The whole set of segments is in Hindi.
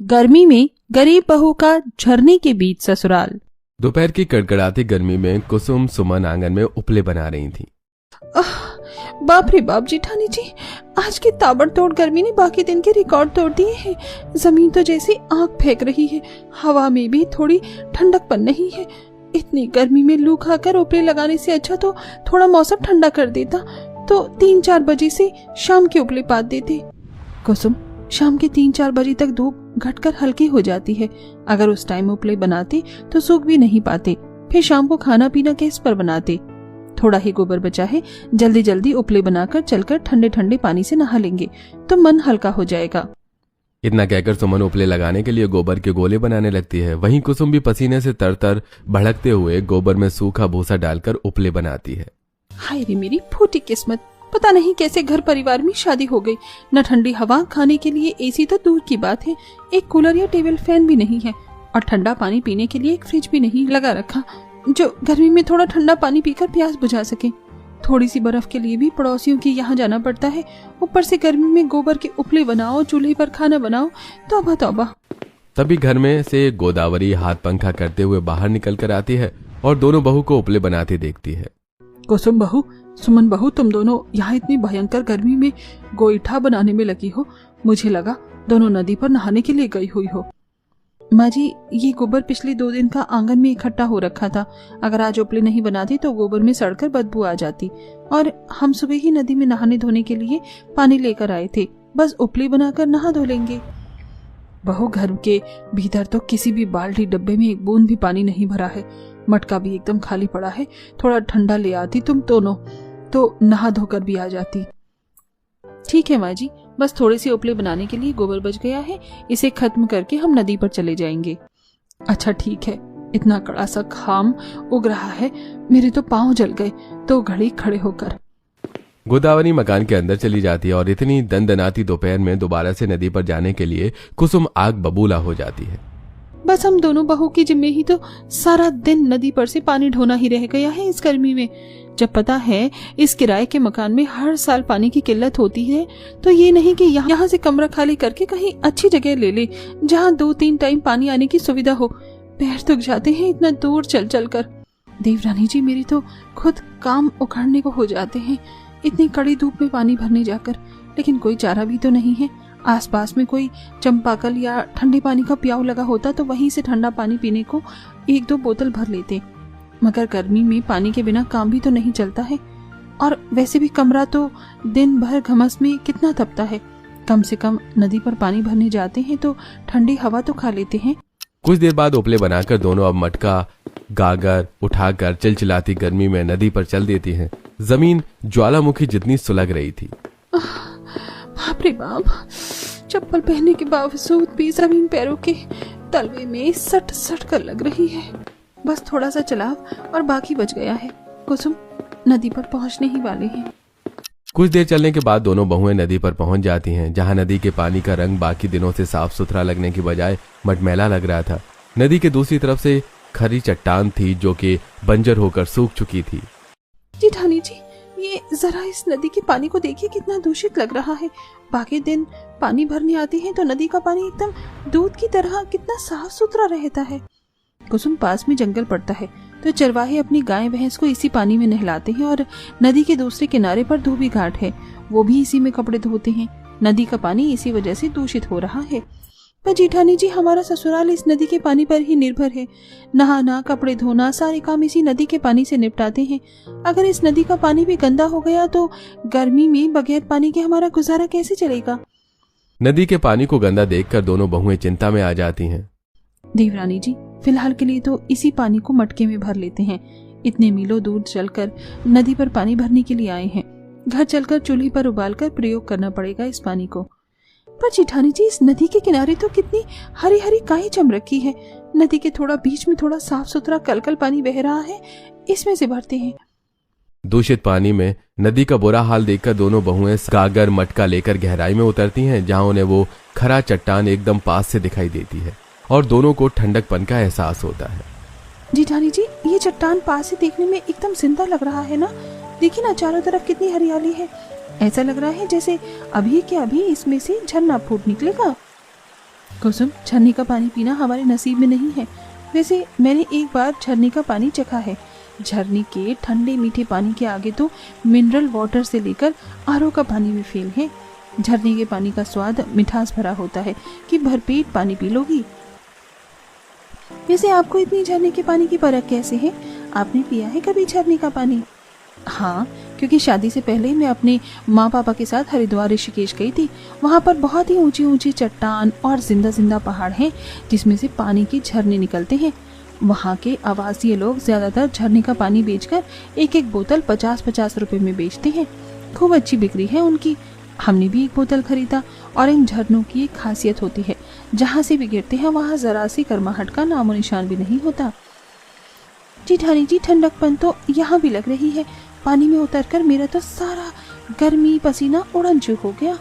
गर्मी में गरीब बहू का झरने के बीच ससुराल। दोपहर की कड़कड़ाती गर्मी में कुसुम सुमन आंगन में उपले बना रही थी। बाप रे बाप जेठानी जी, आज की ताबड़तोड़ गर्मी ने बाकी दिन के रिकॉर्ड तोड़ दिए हैं। जमीन तो जैसी आग फेंक रही है, हवा में भी थोड़ी ठंडकपन नहीं है। इतनी गर्मी में लू खाकर उपले लगाने से अच्छा तो थोड़ा मौसम ठंडा कर देता तो 3-4 बजे से शाम के उपले पात देते। कुसुम, शाम के 3-4 बजे तक धूप घटकर हल्की हो जाती है। अगर उस टाइम उपले बनाते तो सूख भी नहीं पाते, फिर शाम को खाना पीना किस पर बनाते। थोड़ा ही गोबर बचा है, जल्दी जल्दी उपले बनाकर चलकर ठंडे ठंडे पानी से नहा लेंगे तो मन हल्का हो जाएगा। इतना कहकर सुमन उपले लगाने के लिए गोबर के गोले बनाने लगती है। वहीं कुसुम भी पसीने से तर भड़कते हुए गोबर में सूखा भूसा डालकर उपले बनाती है। हाय रे मेरी फूटी किस्मत, पता नहीं कैसे घर परिवार में शादी हो गई। न ठंडी हवा, खाने के लिए एसी तो दूर की बात है, एक कूलर या टेबल फैन भी नहीं है, और ठंडा पानी पीने के लिए एक फ्रिज भी नहीं लगा रखा जो गर्मी में थोड़ा ठंडा पानी पीकर प्यास बुझा सके। थोड़ी सी बर्फ के लिए भी पड़ोसियों के यहाँ जाना पड़ता है। ऊपर से गर्मी में गोबर के उपले बनाओ, चूल्हे पर खाना बनाओ, तौबा तौबा। तभी घर में से गोदावरी हाथ पंखा करते हुए बाहर निकल कर आती है और दोनों बहू को उपले बनाते देखती है। कुसुम बहू, सुमन बहू, तुम दोनों यहाँ इतनी भयंकर गर्मी में गोईठा बनाने में लगी हो। मुझे लगा दोनों नदी पर नहाने के लिए गई हुई हो। माँ जी, ये गोबर पिछले 2 दिन का आंगन में इकट्ठा हो रखा था। अगर आज उपले नहीं बनाते तो गोबर में सड़कर बदबू आ जाती, और हम सुबह ही नदी में नहाने धोने के लिए पानी लेकर आए थे। बस उपले बनाकर नहा धो लेंगे। बहू, घर के भीतर तो किसी भी बाल्टी डब्बे में एक बूंद भी पानी नहीं भरा है। मटका भी एकदम खाली पड़ा है। थोड़ा ठंडा ले आती तुम दोनों तो नहा धोकर भी आ जाती। ठीक है माँ जी, बस थोड़े से उपले बनाने के लिए गोबर बच गया है, इसे खत्म करके हम नदी पर चले जाएंगे। अच्छा ठीक है, इतना कड़ा सा घाम उग रहा है, मेरे तो पांव जल गए तो घड़ी खड़े होकर। गोदावरी मकान के अंदर चली जाती है और इतनी दनदनाती दोपहर में दोबारा से नदी पर जाने के लिए कुसुम आग बबूला हो जाती है। बस हम दोनों बहू की जिम्मे ही तो सारा दिन नदी पर से पानी ढोना ही रह गया है इस गर्मी में। जब पता है इस किराए के मकान में हर साल पानी की किल्लत होती है, तो ये नहीं कि यहाँ से कमरा खाली करके कहीं अच्छी जगह ले ले जहाँ 2-3 टाइम पानी आने की सुविधा हो। पैर दुख जाते हैं इतना दूर चल चल कर। देवरानी जी, मेरी तो खुद काम उखड़ने को हो जाते हैं इतनी कड़ी धूप में पानी भरने जाकर, लेकिन कोई चारा भी तो नहीं है। आसपास में कोई चंपाकल या ठंडे पानी का प्याऊ लगा होता तो वहीं से ठंडा पानी पीने को 1-2 बोतल भर लेते, मगर गर्मी में पानी के बिना काम भी तो नहीं चलता है। और वैसे भी कमरा तो दिन भर घमस में कितना तपता है। कम से कम नदी पर पानी भरने जाते हैं तो ठंडी हवा तो खा लेते हैं। कुछ देर बाद उपले बनाकर दोनों अब मटका गागर उठाकर चिलचिलाती गर्मी में नदी पर चल देती हैं। जमीन ज्वालामुखी जितनी सुलग रही थी। बाप रे बाप, चप्पल पहनने के बावजूद भी जमीन पैरों के तलवे में सट सट कर लग रही है। बस थोड़ा सा चलाव और बाकी बच गया है। कुसुम, नदी पर पहुंचने ही वाले हैं। कुछ देर चलने के बाद दोनों बहुएं नदी पर पहुंच जाती हैं, जहां नदी के पानी का रंग बाकी दिनों से साफ सुथरा लगने की बजाय मटमैला लग रहा था। नदी के दूसरी तरफ से खरी चट्टान थी जो कि बंजर होकर सूख चुकी थी। जेठानी जी, ये जरा इस नदी के पानी को देखिए, कितना दूषित लग रहा है। बाकी दिन पानी भरने आते हैं तो नदी का पानी एकदम दूध की तरह कितना साफ सुथरा रहता है। कुसुम, पास में जंगल पड़ता है तो चरवाहे अपनी गाय भैंस को इसी पानी में नहलाते हैं, और नदी के दूसरे किनारे पर धोबी घाट है, वो भी इसी में कपड़े धोते हैं। नदी का पानी इसी वजह से दूषित हो रहा है। पर जेठानी जी, हमारा ससुराल इस नदी के पानी पर ही निर्भर है। नहाना, कपड़े धोना, सारे काम इसी नदी के पानी से निपटाते हैं। अगर इस नदी का पानी भी गंदा हो गया तो गर्मी में बगैर पानी के हमारा गुजारा कैसे चलेगा। नदी के पानी को गंदा देखकर दोनों बहुएं चिंता में आ जाती हैं। देवरानी जी, फिलहाल के लिए तो इसी पानी को मटके में भर लेते हैं। इतने मीलों दूर चलकर नदी पर पानी भरने के लिए आए हैं। घर चलकर चूल्हे पर उबालकर प्रयोग करना पड़ेगा इस पानी को। पर जेठानी जी, इस नदी के किनारे तो कितनी हरी हरी काई जम रखी है। नदी के थोड़ा बीच में थोड़ा साफ सुथरा कलकल पानी बह रहा है, इसमें से भरते हैं। दूषित पानी में नदी का बुरा हाल देखकर दोनों बहुएं गागर मटका लेकर गहराई में उतरती हैं, जहां उन्हें वो खरा चट्टान एकदम पास से दिखाई देती है और दोनों को ठंडकपन का एहसास होता है। जेठानी जी, ये चट्टान पास से देखने में एकदम जिंदा लग रहा है ना। देखिए ना, चारों तरफ कितनी हरियाली है। ऐसा लग रहा है जैसे अभी के अभी इसमें से झरना फूट निकलेगा। कुसुम, झरने का पानी पीना हमारे नसीब में नहीं है। वैसे मैंने एक बार झरने का पानी चखा है। झरने के ठंडे मीठे पानी के आगे तो मिनरल वाटर से लेकर आरओ का पानी भी फेल है। झरने के पानी का स्वाद मिठास भरा होता है कि भरपेट पानी पी लोगी। वैसे आपको इतनी झरने के पानी की परख कैसे है? आपने पिया है कभी झरने का पानी? हाँ, क्योंकि शादी से पहले मैं अपने माँ पापा के साथ हरिद्वार ऋषिकेश गई थी। वहाँ पर बहुत ही ऊंची ऊंची चट्टान और जिंदा जिंदा पहाड़ हैं जिसमें से पानी के झरने निकलते हैं। वहाँ के आवासीय लोग ज्यादातर झरने का पानी बेचकर एक एक बोतल 50-50 रुपए में बेचते हैं। खूब अच्छी बिक्री है उनकी। हमने भी एक बोतल खरीदा। और इन झरनों की एक खासियत होती है, जहाँ से भी गिरते हैं वहाँ जरा सी गर्माहट का नामो निशान भी नहीं होता। जेठानी जी, ठंडकपन तो यहाँ भी लग रही है। पानी में उतरकर मेरा तो सारा गर्मी पसीना उड़न चूक हो गया।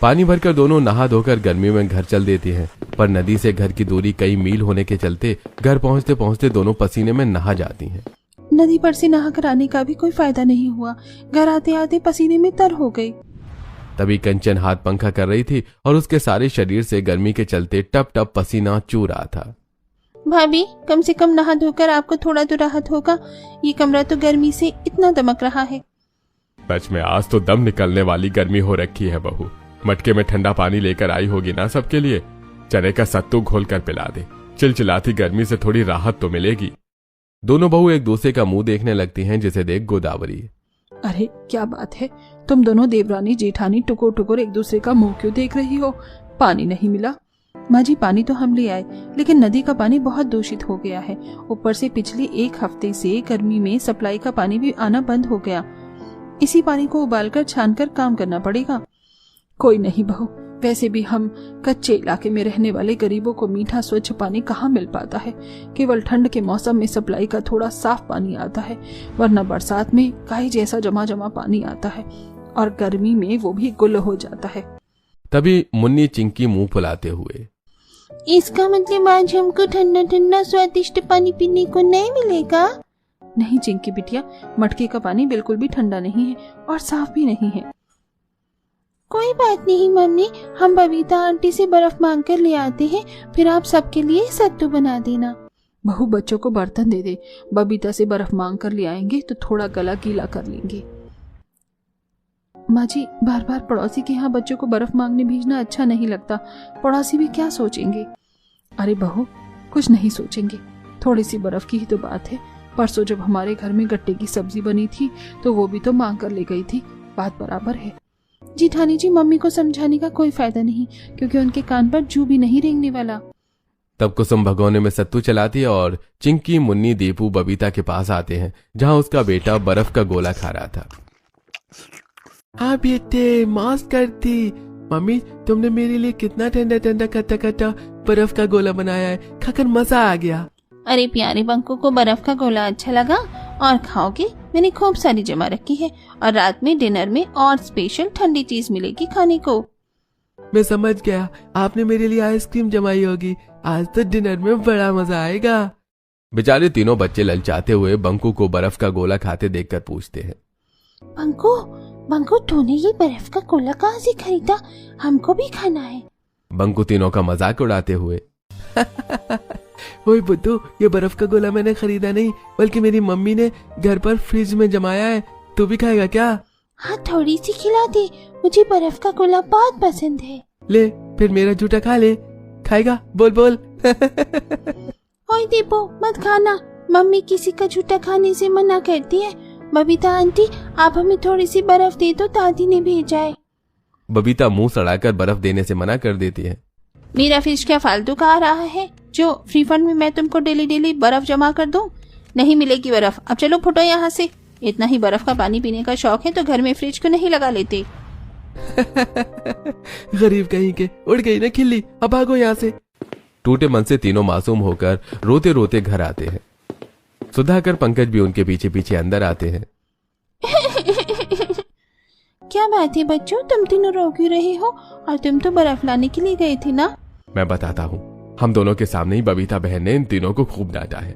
पानी भरकर दोनों नहा धोकर गर्मी में घर चल देती हैं, पर नदी से घर की दूरी कई मील होने के चलते घर पहुंचते पहुंचते दोनों पसीने में नहा जाती हैं। नदी पर से नहा कर आने का भी कोई फायदा नहीं हुआ। घर आते आते पसीने में तर हो गई। तभी कंचन हाथ पंखा कर रही थी और उसके सारे शरीर से गर्मी के चलते टप टप पसीना चू रहा था। भाभी, कम से कम नहा धोकर आपको थोड़ा तो राहत होगा। ये कमरा तो गर्मी से इतना दमक रहा है। सच में आज तो दम निकलने वाली गर्मी हो रखी है बहू। मटके में ठंडा पानी लेकर आई होगी ना सबके लिए। चने का सत्तू घोल कर पिला दे। चिलचिलाती गर्मी से थोड़ी राहत तो मिलेगी। दोनों बहू एक दूसरे का मुंह देखने लगती हैं जिसे देख गोदावरी। अरे क्या बात है, तुम दोनों देवरानी जेठानी टुकुर टुकुर एक दूसरे का मुंह क्यों देख रही हो? पानी नहीं मिला? माँ जी, पानी तो हम ले आए, लेकिन नदी का पानी बहुत दूषित हो गया है। ऊपर से पिछले एक हफ्ते से गर्मी में सप्लाई का पानी भी आना बंद हो गया। इसी पानी को उबालकर छानकर काम करना पड़ेगा। कोई नहीं बहू, वैसे भी हम कच्चे इलाके में रहने वाले गरीबों को मीठा स्वच्छ पानी कहाँ मिल पाता है। केवल ठंड के मौसम में सप्लाई का थोड़ा साफ पानी आता है, वरना बरसात में काई जैसा जमा जमा पानी आता है और गर्मी में वो भी गुल हो जाता है। तभी मुन्नी चिंकी मुंह फुलाते हुए, इसका मतलब आज हमको ठंडा ठंडा स्वादिष्ट पानी पीने को नहीं मिलेगा? नहीं चिंकी बिटिया, मटके का पानी बिल्कुल भी ठंडा नहीं है और साफ भी नहीं है। कोई बात नहीं मम्मी, हम बबीता आंटी से बर्फ मांग कर ले आते हैं, फिर आप सबके लिए सत्तू बना देना। बहू, बच्चों को बर्तन दे दे। बबीता से बर्फ मांग कर ले आएंगे तो थोड़ा गला गीला कर लेंगे। माँ जी, बार बार पड़ोसी के यहाँ बच्चों को बर्फ मांगने भेजना अच्छा नहीं लगता। पड़ोसी भी क्या सोचेंगे? अरे बहू, कुछ नहीं सोचेंगे। थोड़ी सी बर्फ की ही तो बात है। परसों जब हमारे घर में गट्टे की सब्जी बनी थी तो वो भी तो मांग कर ले गई थी। बात बराबर है। जेठानी जी, मम्मी को समझाने का कोई फायदा नहीं, क्योंकि उनके कान पर जू भी नहीं रेंगने वाला। तब कुसुम भगोने में सत्तू चलाती है और चिंकी, मुन्नी, दीपू बबीता के पास आते हैं, जहाँ उसका बेटा बर्फ का गोला खा रहा था। हाँ बेटे, माफ करती। मम्मी, तुमने मेरे लिए कितना ठंडा ठंडा खट्टा खट्टा बर्फ का गोला बनाया है, खाकर मजा आ गया। अरे प्यारे बंकू को बर्फ का गोला अच्छा लगा? और खाओगे? मैंने खूब सारी जमा रखी है और रात में डिनर में और स्पेशल ठंडी चीज मिलेगी खाने को। मैं समझ गया, आपने मेरे लिए आइसक्रीम जमाई होगी। आज तो डिनर में बड़ा मजा आएगा। बेचारे तीनों बच्चे ललचाते हुए बंकू को बर्फ का गोला खाते देखकर पूछते हैं, बंकू, तूने ये बर्फ का गोला कहाँ से खरीदा? हमको भी खाना है। बंकू तीनों का मजाक उड़ाते हुए, ओए बुद्धू, ये बर्फ का गोला मैंने खरीदा नहीं, बल्कि मेरी मम्मी ने घर पर फ्रिज में जमाया है। तू भी खाएगा क्या? हाँ, थोड़ी सी खिला दे, मुझे बर्फ का गोला बहुत पसंद है। ले, फिर मेरा जूठा खा ले। खाएगा? बोल बोल। ओए दीपू, मत खाना, मम्मी किसी का जूठा खाने से मना करती है। बबीता आंटी, आप हमें थोड़ी सी बर्फ दे दो, दादी ने भेजा है। बबीता मुंह सड़ाकर बर्फ देने से मना कर देती है। मेरा फ्रिज क्या फालतू का आ रहा है जो फ्री फंड में मैं तुमको डेली डेली बर्फ जमा कर दूं? नहीं मिलेगी बर्फ। अब चलो फुटो यहाँ से। इतना ही बर्फ का पानी पीने का शौक है तो घर में फ्रिज को नहीं लगा लेते। गरीब कहीं के, उड़ गई ना खिल्ली, अब भागो यहाँ से। टूटे मन से तीनों मासूम होकर रोते रोते घर आते हैं। सुधाकर, पंकज भी उनके पीछे पीछे अंदर आते हैं। क्या बात है बच्चों, तुम तीनों रो क्यों रहे हो? और तुम तो बर्फ लाने के लिए गए थे ना? मैं बताता हूँ। हम दोनों के सामने ही बबीता बहन ने इन तीनों को खूब डांटा है।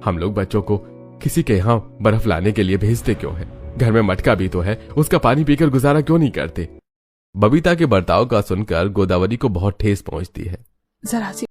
हम लोग बच्चों को किसी के यहाँ बर्फ लाने के लिए भेजते क्यों है? घर में मटका भी तो है, उसका पानी पीकर गुजारा क्यों नहीं करते? बबीता के बर्ताव का सुनकर गोदावरी को बहुत ठेस पहुंचती है। जरा सी